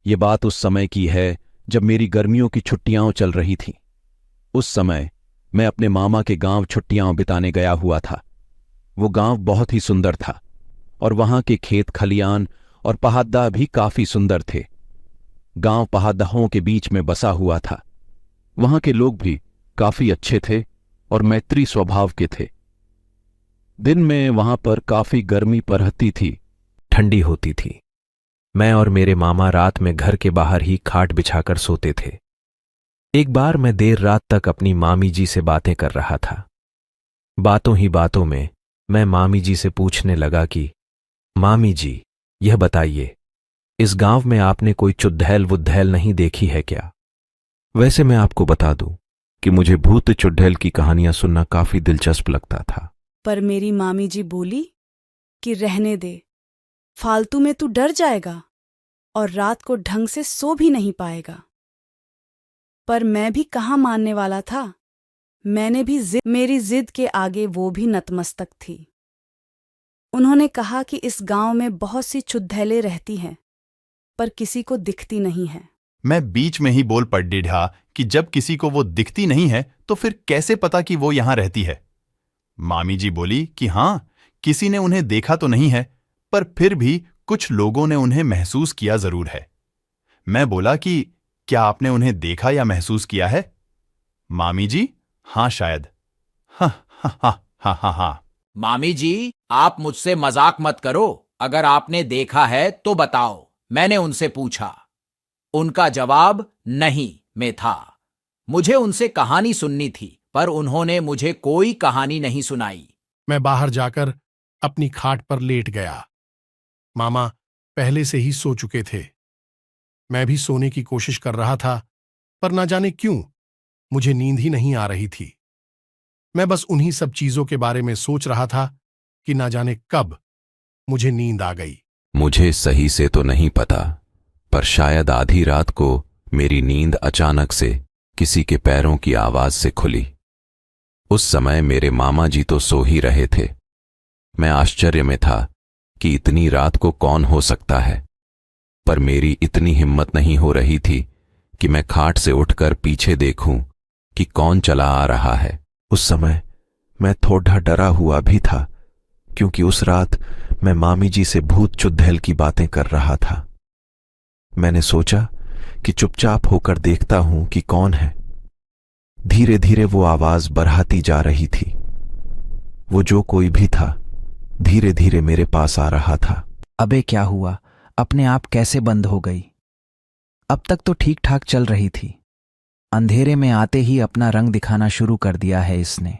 ये बात उस समय की है जब मेरी गर्मियों की छुट्टियां चल रही थीं। उस समय मैं अपने मामा के गांव छुट्टियां बिताने गया हुआ था। वो गांव बहुत ही सुंदर था और वहां के खेत खलियान और पहाद्दा भी काफी सुंदर थे। गांव पहाद्दाहों के बीच में बसा हुआ था। वहां के लोग भी काफी अच्छे थे और मैत्री स्वभाव के थे। दिन में वहां पर काफी गर्मी पड़ती थी, ठंडी होती थी। मैं और मेरे मामा रात में घर के बाहर ही खाट बिछाकर सोते थे। एक बार मैं देर रात तक अपनी मामी जी से बातें कर रहा था। बातों ही बातों में मैं मामी जी से पूछने लगा कि मामी जी, यह बताइए, इस गांव में आपने कोई चुड़ैल वुड़ैल नहीं देखी है क्या? वैसे मैं आपको बता दूं कि मुझे भूत चुड़ैल की कहानियां सुनना काफी दिलचस्प लगता था। पर मेरी मामी जी बोली कि रहने दे, फालतू में तू डर जाएगा और रात को ढंग से सो भी नहीं पाएगा। पर मैं भी कहाँ मानने वाला था। मैंने भी मेरी जिद के आगे वो भी नतमस्तक थी। उन्होंने कहा कि इस गांव में बहुत सी चुड़ैलें रहती हैं, पर किसी को दिखती नहीं है। मैं बीच में ही बोल पड़ डिढ़ा कि जब किसी को वो दिखती नहीं है तो फिर कैसे पता कि वो यहां रहती है। मामी जी बोली कि हां, किसी ने उन्हें देखा तो नहीं है, पर फिर भी कुछ लोगों ने उन्हें महसूस किया जरूर है। मैं बोला कि क्या आपने उन्हें देखा या महसूस किया है? मामी जी, हां शायद। हा हा हा हा हा हा। मामी जी, आप मुझसे मजाक मत करो। अगर आपने देखा है तो बताओ, मैंने उनसे पूछा। उनका जवाब नहीं में था। मुझे उनसे कहानी सुननी थी, पर उन्होंने मुझे कोई कहानी नहीं सुनाई। मैं बाहर जाकर अपनी खाट पर लेट गया। मामा पहले से ही सो चुके थे। मैं भी सोने की कोशिश कर रहा था, पर ना जाने क्यों मुझे नींद ही नहीं आ रही थी। मैं बस उन्हीं सब चीजों के बारे में सोच रहा था कि ना जाने कब मुझे नींद आ गई। मुझे सही से तो नहीं पता, पर शायद आधी रात को मेरी नींद अचानक से किसी के पैरों की आवाज से खुली। उस समय मेरे मामा जी तो सो ही रहे थे। मैं आश्चर्य में था कि इतनी रात को कौन हो सकता है, पर मेरी इतनी हिम्मत नहीं हो रही थी कि मैं खाट से उठकर पीछे देखूं कि कौन चला आ रहा है। उस समय मैं थोड़ा डरा हुआ भी था, क्योंकि उस रात मैं मामी जी से भूत चुड़ैल की बातें कर रहा था। मैंने सोचा कि चुपचाप होकर देखता हूं कि कौन है। धीरे धीरे वो आवाज बढ़ाती जा रही थी। वो जो कोई भी था, धीरे धीरे मेरे पास आ रहा था। अबे क्या हुआ? अपने आप कैसे बंद हो गई? अब तक तो ठीक ठाक चल रही थी। अंधेरे में आते ही अपना रंग दिखाना शुरू कर दिया है इसने।